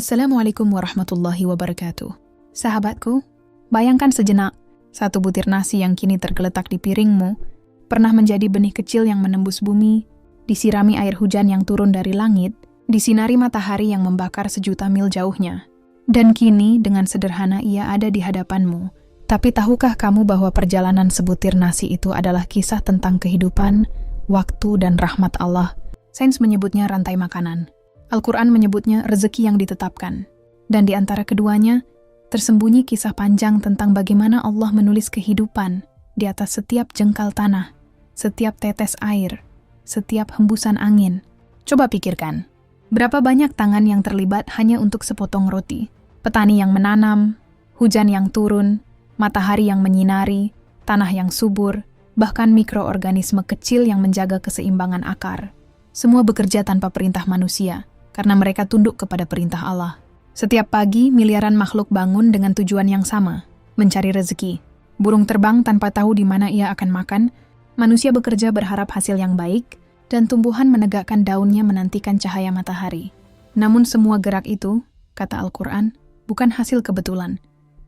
Assalamualaikum warahmatullahi wabarakatuh. Sahabatku, bayangkan sejenak, satu butir nasi yang kini tergeletak di piringmu, pernah menjadi benih kecil yang menembus bumi, disirami air hujan yang turun dari langit, disinari matahari yang membakar sejuta mil jauhnya. Dan kini dengan sederhana ia ada di hadapanmu. Tapi tahukah kamu bahwa perjalanan sebutir nasi itu adalah kisah tentang kehidupan, waktu, dan rahmat Allah? Sains menyebutnya rantai makanan. Al-Quran menyebutnya rezeki yang ditetapkan. Dan di antara keduanya, tersembunyi kisah panjang tentang bagaimana Allah menulis kehidupan di atas setiap jengkal tanah, setiap tetes air, setiap hembusan angin. Coba pikirkan, berapa banyak tangan yang terlibat hanya untuk sepotong roti, petani yang menanam, hujan yang turun, matahari yang menyinari, tanah yang subur, bahkan mikroorganisme kecil yang menjaga keseimbangan akar. Semua bekerja tanpa perintah manusia, karena mereka tunduk kepada perintah Allah. Setiap pagi, miliaran makhluk bangun dengan tujuan yang sama, mencari rezeki. Burung terbang tanpa tahu di mana ia akan makan, manusia bekerja berharap hasil yang baik, dan tumbuhan menegakkan daunnya menantikan cahaya matahari. Namun semua gerak itu, kata Al-Quran, bukan hasil kebetulan,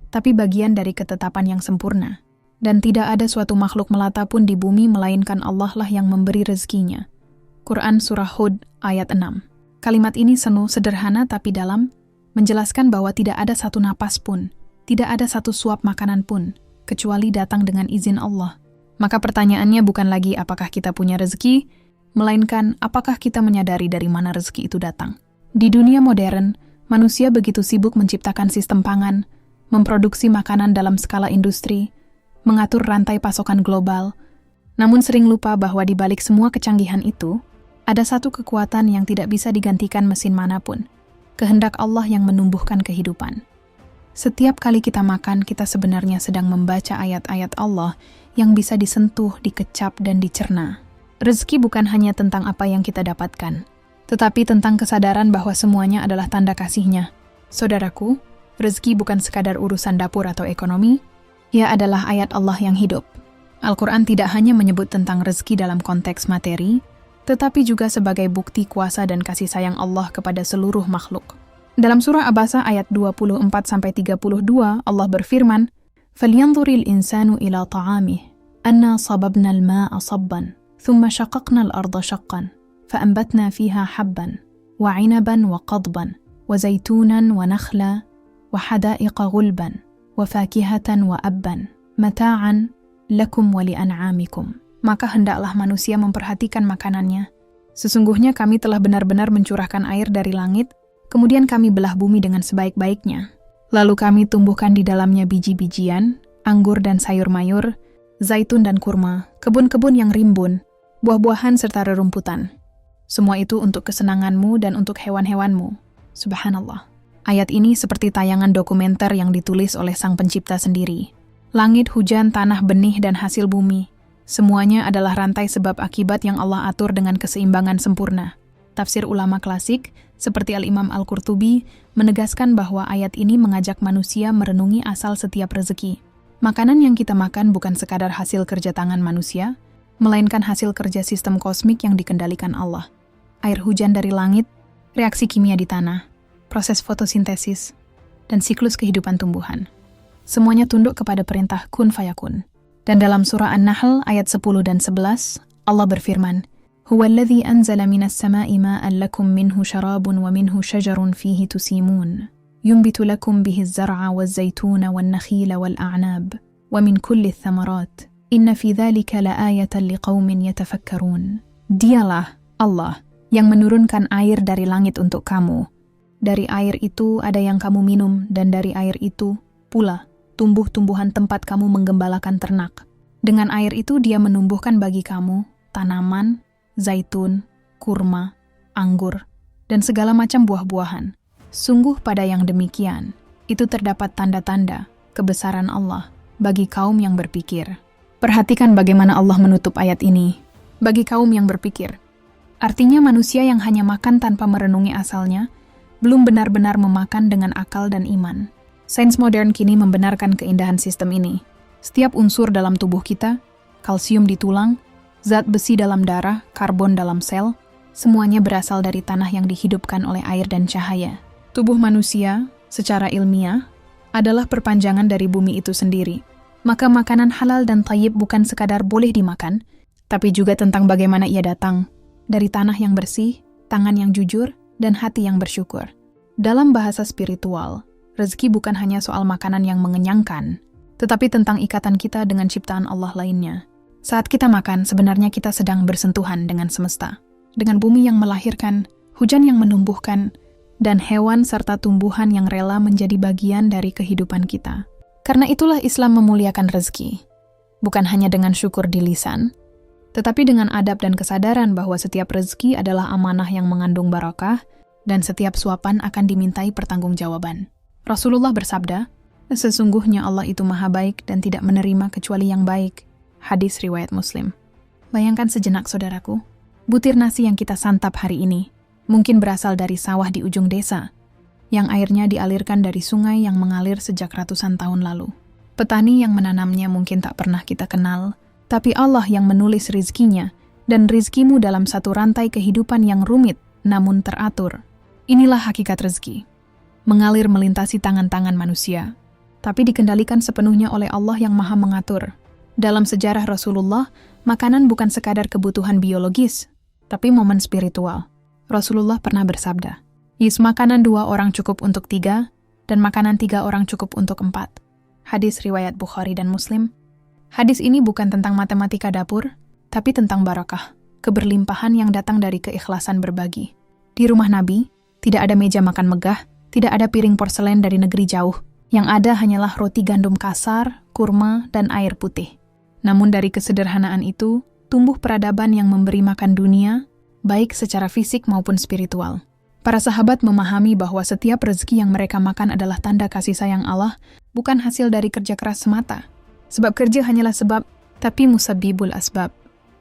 tapi bagian dari ketetapan yang sempurna. Dan tidak ada suatu makhluk melata pun di bumi melainkan Allah lah yang memberi rezekinya. Quran Surah Hud ayat 6. Kalimat ini sederhana tapi dalam, menjelaskan bahwa tidak ada satu napas pun, tidak ada satu suap makanan pun, kecuali datang dengan izin Allah. Maka pertanyaannya bukan lagi apakah kita punya rezeki, melainkan apakah kita menyadari dari mana rezeki itu datang. Di dunia modern, manusia begitu sibuk menciptakan sistem pangan, memproduksi makanan dalam skala industri, mengatur rantai pasokan global, namun sering lupa bahwa di balik semua kecanggihan itu, ada satu kekuatan yang tidak bisa digantikan mesin manapun, kehendak Allah yang menumbuhkan kehidupan. Setiap kali kita makan, kita sebenarnya sedang membaca ayat-ayat Allah yang bisa disentuh, dikecap, dan dicerna. Rezeki bukan hanya tentang apa yang kita dapatkan, tetapi tentang kesadaran bahwa semuanya adalah tanda kasih-Nya. Saudaraku, rezeki bukan sekadar urusan dapur atau ekonomi, ia adalah ayat Allah yang hidup. Al-Quran tidak hanya menyebut tentang rezeki dalam konteks materi, tetapi juga sebagai bukti kuasa dan kasih sayang Allah kepada seluruh makhluk. Dalam surah Abasa ayat 24-32, Allah berfirman, فَلْيَنْظُرِ الْإِنسَانُ إِلَى طَعَامِهِ أَنَّا صَبَبْنَا الْمَاءَ صَبًّا ثُمَّ شَقَقْنَا الْأَرْضَ شَقًّا فَأَنْبَتْنَا فِيهَا حَبًّا وَعِنَبًا وَقَضْبًا وَزَيْتُونًا وَنَخْلًا وَحَدَائِقَ غُلْبًا وَفَاكِهَةً وَأَبًّا مَتَاعًا لَكُمْ وَلِأَنْعَامِكُمْ. Maka hendaklah manusia memperhatikan makanannya. Sesungguhnya kami telah benar-benar mencurahkan air dari langit, kemudian kami belah bumi dengan sebaik-baiknya. Lalu kami tumbuhkan di dalamnya biji-bijian, anggur dan sayur mayur, zaitun dan kurma, kebun-kebun yang rimbun, buah-buahan serta rerumputan. Semua itu untuk kesenanganmu dan untuk hewan-hewanmu. Subhanallah. Ayat ini seperti tayangan dokumenter yang ditulis oleh Sang Pencipta sendiri. Langit, hujan, tanah, benih, dan hasil bumi. Semuanya adalah rantai sebab akibat yang Allah atur dengan keseimbangan sempurna. Tafsir ulama klasik, seperti Al-Imam Al-Qurtubi, menegaskan bahwa ayat ini mengajak manusia merenungi asal setiap rezeki. Makanan yang kita makan bukan sekadar hasil kerja tangan manusia, melainkan hasil kerja sistem kosmik yang dikendalikan Allah. Air hujan dari langit, reaksi kimia di tanah, proses fotosintesis, dan siklus kehidupan tumbuhan. Semuanya tunduk kepada perintah kun fayakun. Dan dalam surah An-Nahl ayat 10 dan 11, Allah berfirman, Huwallazi anzala minas sama'i ma'an lakum minhu syarabun wa minhu syajarun fihi tusimun. Yumbitu lakum bihi az-zar'a waz-zaytuna wan-nakhila wal-a'nab. Wa min kulli ats-tsamarat. Inna fi dzalika la'ayatan liqaumin yatafakkarun. Dialah Allah yang menurunkan air dari langit untuk kamu. Dari air itu ada yang kamu minum, dan dari air itu pula tumbuh-tumbuhan tempat kamu menggembalakan ternak. Dengan air itu dia menumbuhkan bagi kamu tanaman, zaitun, kurma, anggur, dan segala macam buah-buahan. Sungguh pada yang demikian, itu terdapat tanda-tanda kebesaran Allah bagi kaum yang berpikir. Perhatikan bagaimana Allah menutup ayat ini. Bagi kaum yang berpikir. Artinya manusia yang hanya makan tanpa merenungi asalnya, belum benar-benar memakan dengan akal dan iman. Sains modern kini membenarkan keindahan sistem ini. Setiap unsur dalam tubuh kita, kalsium di tulang, zat besi dalam darah, karbon dalam sel, semuanya berasal dari tanah yang dihidupkan oleh air dan cahaya. Tubuh manusia, secara ilmiah, adalah perpanjangan dari bumi itu sendiri. Maka makanan halal dan thayyib bukan sekadar boleh dimakan, tapi juga tentang bagaimana ia datang, dari tanah yang bersih, tangan yang jujur, dan hati yang bersyukur. Dalam bahasa spiritual, rezeki bukan hanya soal makanan yang mengenyangkan, tetapi tentang ikatan kita dengan ciptaan Allah lainnya. Saat kita makan, sebenarnya kita sedang bersentuhan dengan semesta, dengan bumi yang melahirkan, hujan yang menumbuhkan, dan hewan serta tumbuhan yang rela menjadi bagian dari kehidupan kita. Karena itulah Islam memuliakan rezeki, bukan hanya dengan syukur di lisan, tetapi dengan adab dan kesadaran bahwa setiap rezeki adalah amanah yang mengandung barakah, dan setiap suapan akan dimintai pertanggungjawaban. Rasulullah bersabda, "Sesungguhnya Allah itu maha baik dan tidak menerima kecuali yang baik." Hadis riwayat Muslim. Bayangkan sejenak saudaraku, butir nasi yang kita santap hari ini mungkin berasal dari sawah di ujung desa, yang airnya dialirkan dari sungai yang mengalir sejak ratusan tahun lalu. Petani yang menanamnya mungkin tak pernah kita kenal, tapi Allah yang menulis rizkinya, dan rizkimu dalam satu rantai kehidupan yang rumit namun teratur. Inilah hakikat rezeki. Mengalir melintasi tangan-tangan manusia, tapi dikendalikan sepenuhnya oleh Allah yang maha mengatur. Dalam sejarah Rasulullah, makanan bukan sekadar kebutuhan biologis, tapi momen spiritual. Rasulullah pernah bersabda, makanan 2 orang cukup untuk 3, dan makanan 3 orang cukup untuk 4. Hadis riwayat Bukhari dan Muslim. Hadis ini bukan tentang matematika dapur, tapi tentang barakah, keberlimpahan yang datang dari keikhlasan berbagi. Di rumah Nabi, tidak ada meja makan megah, tidak ada piring porselen dari negeri jauh. Yang ada hanyalah roti gandum kasar, kurma, dan air putih. Namun dari kesederhanaan itu, tumbuh peradaban yang memberi makan dunia, baik secara fisik maupun spiritual. Para sahabat memahami bahwa setiap rezeki yang mereka makan adalah tanda kasih sayang Allah, bukan hasil dari kerja keras semata. Sebab kerja hanyalah sebab, tapi musabbibul asbab,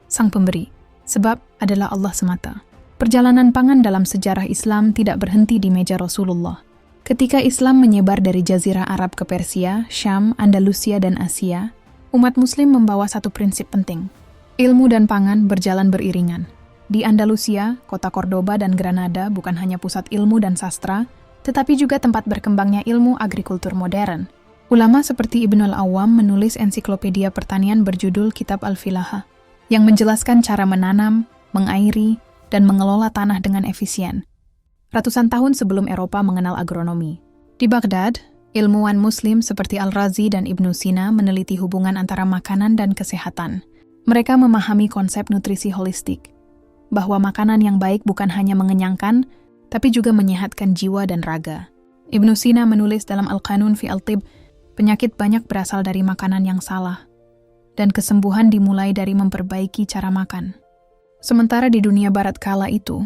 sang pemberi. Sebab adalah Allah semata. Perjalanan pangan dalam sejarah Islam tidak berhenti di meja Rasulullah. Ketika Islam menyebar dari Jazirah Arab ke Persia, Syam, Andalusia, dan Asia, umat Muslim membawa satu prinsip penting. Ilmu dan pangan berjalan beriringan. Di Andalusia, kota Cordoba dan Granada bukan hanya pusat ilmu dan sastra, tetapi juga tempat berkembangnya ilmu agrikultur modern. Ulama seperti Ibnul Awwam menulis ensiklopedia pertanian berjudul Kitab Al-Filaha, yang menjelaskan cara menanam, mengairi, dan mengelola tanah dengan efisien. Ratusan tahun sebelum Eropa mengenal agronomi. Di Baghdad, ilmuwan Muslim seperti Al-Razi dan Ibnu Sina meneliti hubungan antara makanan dan kesehatan. Mereka memahami konsep nutrisi holistik, bahwa makanan yang baik bukan hanya mengenyangkan, tapi juga menyehatkan jiwa dan raga. Ibnu Sina menulis dalam Al-Qanun fi Al-Tib, penyakit banyak berasal dari makanan yang salah, dan kesembuhan dimulai dari memperbaiki cara makan. Sementara di dunia barat kala itu,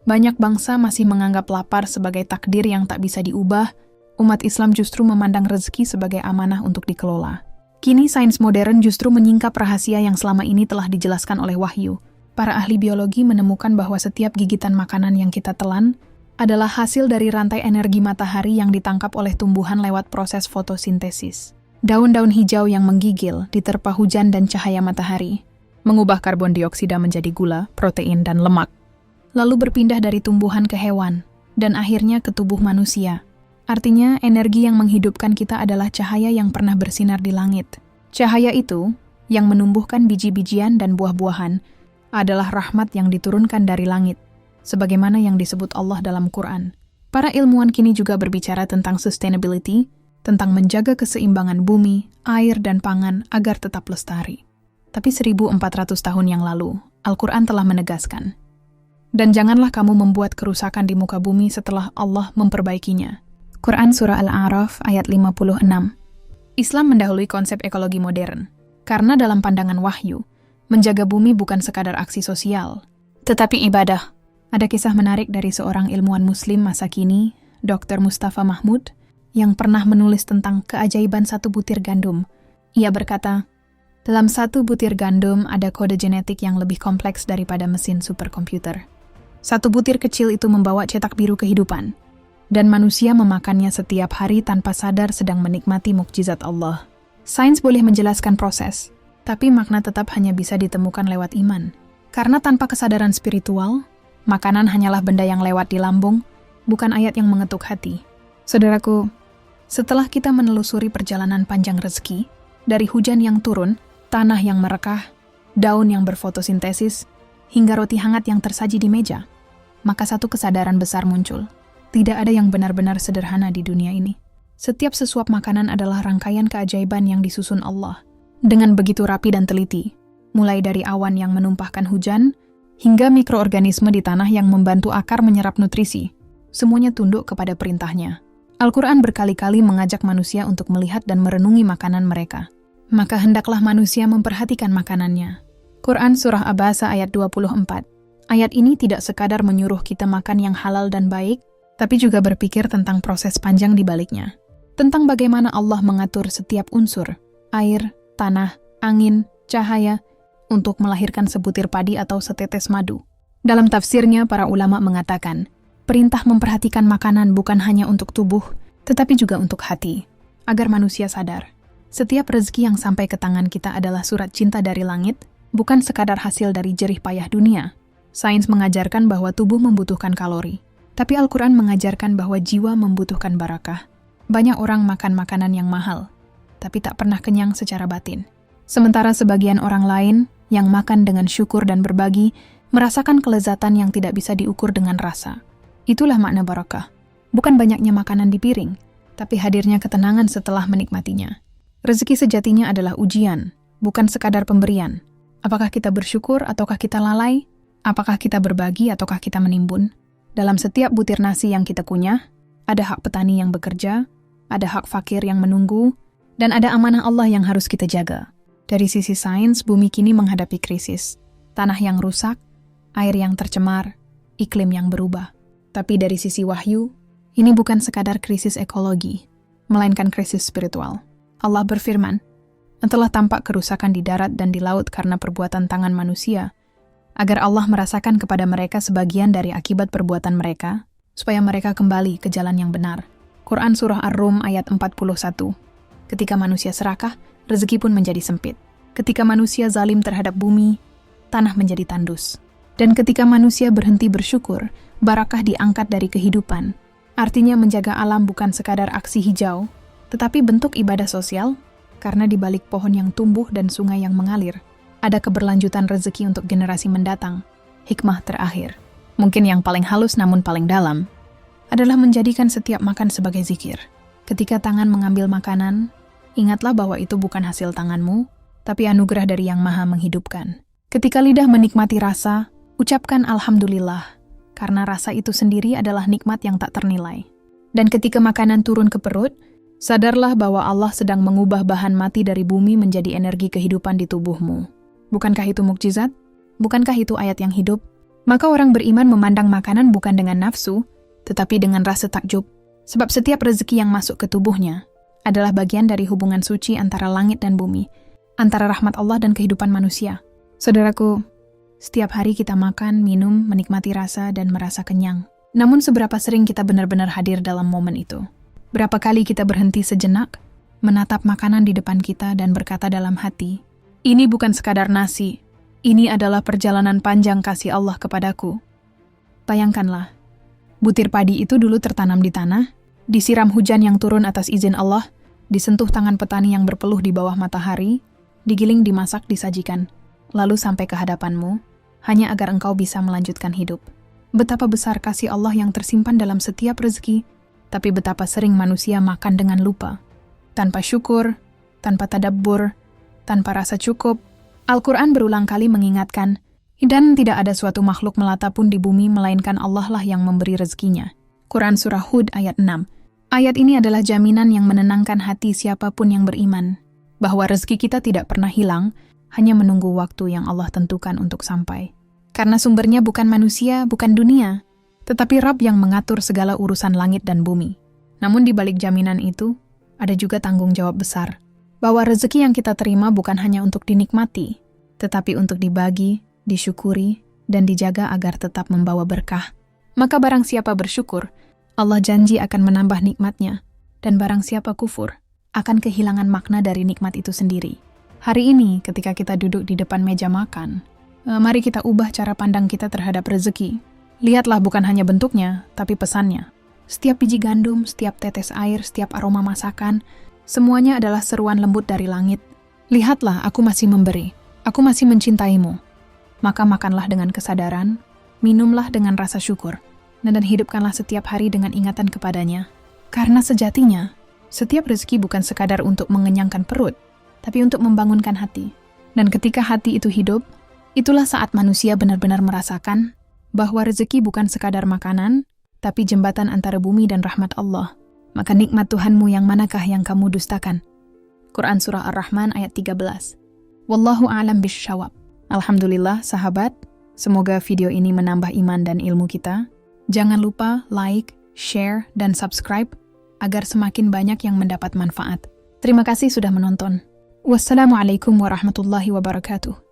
banyak bangsa masih menganggap lapar sebagai takdir yang tak bisa diubah. Umat Islam justru memandang rezeki sebagai amanah untuk dikelola. Kini sains modern justru menyingkap rahasia yang selama ini telah dijelaskan oleh wahyu. Para ahli biologi menemukan bahwa setiap gigitan makanan yang kita telan adalah hasil dari rantai energi matahari yang ditangkap oleh tumbuhan lewat proses fotosintesis. Daun-daun hijau yang menggigil diterpa hujan dan cahaya matahari, mengubah karbon dioksida menjadi gula, protein, dan lemak. Lalu berpindah dari tumbuhan ke hewan, dan akhirnya ke tubuh manusia. Artinya, energi yang menghidupkan kita adalah cahaya yang pernah bersinar di langit. Cahaya itu, yang menumbuhkan biji-bijian dan buah-buahan, adalah rahmat yang diturunkan dari langit, sebagaimana yang disebut Allah dalam Quran. Para ilmuwan kini juga berbicara tentang sustainability, tentang menjaga keseimbangan bumi, air, dan pangan agar tetap lestari. Tapi 1400 tahun yang lalu, Al-Quran telah menegaskan, dan janganlah kamu membuat kerusakan di muka bumi setelah Allah memperbaikinya. Quran Surah Al-A'raf ayat 56. Islam mendahului konsep ekologi modern, karena dalam pandangan wahyu, menjaga bumi bukan sekadar aksi sosial, tetapi ibadah. Ada kisah menarik dari seorang ilmuwan muslim masa kini, Dr. Mustafa Mahmud, yang pernah menulis tentang keajaiban satu butir gandum. Ia berkata, dalam satu butir gandum ada kode genetik yang lebih kompleks daripada mesin superkomputer. Satu butir kecil itu membawa cetak biru kehidupan, dan manusia memakannya setiap hari tanpa sadar sedang menikmati mukjizat Allah. Sains boleh menjelaskan proses, tapi makna tetap hanya bisa ditemukan lewat iman. Karena tanpa kesadaran spiritual, makanan hanyalah benda yang lewat di lambung, bukan ayat yang mengetuk hati. Saudaraku, setelah kita menelusuri perjalanan panjang rezeki, dari hujan yang turun, tanah yang merekah, daun yang berfotosintesis, hingga roti hangat yang tersaji di meja, maka satu kesadaran besar muncul. Tidak ada yang benar-benar sederhana di dunia ini. Setiap sesuap makanan adalah rangkaian keajaiban yang disusun Allah dengan begitu rapi dan teliti, mulai dari awan yang menumpahkan hujan, hingga mikroorganisme di tanah yang membantu akar menyerap nutrisi. Semuanya tunduk kepada perintahnya. Al-Quran berkali-kali mengajak manusia untuk melihat dan merenungi makanan mereka. Maka hendaklah manusia memperhatikan makanannya. Quran Surah Abasa ayat 24. Ayat ini tidak sekadar menyuruh kita makan yang halal dan baik, tapi juga berpikir tentang proses panjang di baliknya. Tentang bagaimana Allah mengatur setiap unsur, air, tanah, angin, cahaya, untuk melahirkan sebutir padi atau setetes madu. Dalam tafsirnya, para ulama mengatakan, perintah memperhatikan makanan bukan hanya untuk tubuh, tetapi juga untuk hati, agar manusia sadar. Setiap rezeki yang sampai ke tangan kita adalah surat cinta dari langit, bukan sekadar hasil dari jerih payah dunia. Sains mengajarkan bahwa tubuh membutuhkan kalori, tapi Al-Quran mengajarkan bahwa jiwa membutuhkan barakah. Banyak orang makan makanan yang mahal, tapi tak pernah kenyang secara batin. Sementara sebagian orang lain yang makan dengan syukur dan berbagi, merasakan kelezatan yang tidak bisa diukur dengan rasa. Itulah makna barakah. Bukan banyaknya makanan di piring, tapi hadirnya ketenangan setelah menikmatinya. Rezeki sejatinya adalah ujian, bukan sekadar pemberian. Apakah kita bersyukur ataukah kita lalai? Apakah kita berbagi ataukah kita menimbun? Dalam setiap butir nasi yang kita kunyah, ada hak petani yang bekerja, ada hak fakir yang menunggu, dan ada amanah Allah yang harus kita jaga. Dari sisi sains, bumi kini menghadapi krisis. Tanah yang rusak, air yang tercemar, iklim yang berubah. Tapi dari sisi wahyu, ini bukan sekadar krisis ekologi, melainkan krisis spiritual. Allah berfirman, telah tampak kerusakan di darat dan di laut karena perbuatan tangan manusia, agar Allah merasakan kepada mereka sebagian dari akibat perbuatan mereka, supaya mereka kembali ke jalan yang benar. Quran Surah Ar-Rum ayat 41. Ketika manusia serakah, rezeki pun menjadi sempit. Ketika manusia zalim terhadap bumi, tanah menjadi tandus. Dan ketika manusia berhenti bersyukur, barakah diangkat dari kehidupan. Artinya menjaga alam bukan sekadar aksi hijau, tetapi bentuk ibadah sosial, karena di balik pohon yang tumbuh dan sungai yang mengalir, ada keberlanjutan rezeki untuk generasi mendatang. Hikmah terakhir, mungkin yang paling halus namun paling dalam, adalah menjadikan setiap makan sebagai zikir. Ketika tangan mengambil makanan, ingatlah bahwa itu bukan hasil tanganmu, tapi anugerah dari Yang Maha menghidupkan. Ketika lidah menikmati rasa, ucapkan Alhamdulillah, karena rasa itu sendiri adalah nikmat yang tak ternilai. Dan ketika makanan turun ke perut, sadarlah bahwa Allah sedang mengubah bahan mati dari bumi menjadi energi kehidupan di tubuhmu. Bukankah itu mukjizat? Bukankah itu ayat yang hidup? Maka orang beriman memandang makanan bukan dengan nafsu, tetapi dengan rasa takjub. Sebab setiap rezeki yang masuk ke tubuhnya adalah bagian dari hubungan suci antara langit dan bumi, antara rahmat Allah dan kehidupan manusia. Saudaraku, setiap hari kita makan, minum, menikmati rasa, dan merasa kenyang. Namun seberapa sering kita benar-benar hadir dalam momen itu? Berapa kali kita berhenti sejenak, menatap makanan di depan kita dan berkata dalam hati, ini bukan sekadar nasi, ini adalah perjalanan panjang kasih Allah kepadaku. Bayangkanlah, butir padi itu dulu tertanam di tanah, disiram hujan yang turun atas izin Allah, disentuh tangan petani yang berpeluh di bawah matahari, digiling, dimasak, disajikan, lalu sampai ke hadapanmu, hanya agar engkau bisa melanjutkan hidup. Betapa besar kasih Allah yang tersimpan dalam setiap rezeki, tapi betapa sering manusia makan dengan lupa. Tanpa syukur, tanpa tadabbur, tanpa rasa cukup. Al-Quran berulang kali mengingatkan, dan tidak ada suatu makhluk melata pun di bumi melainkan Allah lah yang memberi rezekinya. Quran Surah Hud ayat 6. Ayat ini adalah jaminan yang menenangkan hati siapapun yang beriman, bahwa rezeki kita tidak pernah hilang, hanya menunggu waktu yang Allah tentukan untuk sampai. Karena sumbernya bukan manusia, bukan dunia, tetapi Rabb yang mengatur segala urusan langit dan bumi. Namun di balik jaminan itu, ada juga tanggung jawab besar, bahwa rezeki yang kita terima bukan hanya untuk dinikmati, tetapi untuk dibagi, disyukuri, dan dijaga agar tetap membawa berkah. Maka barang siapa bersyukur, Allah janji akan menambah nikmatnya, dan barang siapa kufur, akan kehilangan makna dari nikmat itu sendiri. Hari ini, ketika kita duduk di depan meja makan, mari kita ubah cara pandang kita terhadap rezeki. Lihatlah bukan hanya bentuknya, tapi pesannya. Setiap biji gandum, setiap tetes air, setiap aroma masakan, semuanya adalah seruan lembut dari langit. Lihatlah, aku masih memberi. Aku masih mencintaimu. Maka makanlah dengan kesadaran, minumlah dengan rasa syukur, dan hidupkanlah setiap hari dengan ingatan kepadanya. Karena sejatinya, setiap rezeki bukan sekadar untuk mengenyangkan perut, tapi untuk membangunkan hati. Dan ketika hati itu hidup, itulah saat manusia benar-benar merasakan bahwa rezeki bukan sekadar makanan, tapi jembatan antara bumi dan rahmat Allah. Maka nikmat Tuhanmu yang manakah yang kamu dustakan? Quran Surah Ar-Rahman ayat 13. Wallahu a'lam bisyawab. Alhamdulillah sahabat, semoga video ini menambah iman dan ilmu kita. Jangan lupa like, share, dan subscribe agar semakin banyak yang mendapat manfaat. Terima kasih sudah menonton. Wassalamualaikum warahmatullahi wabarakatuh.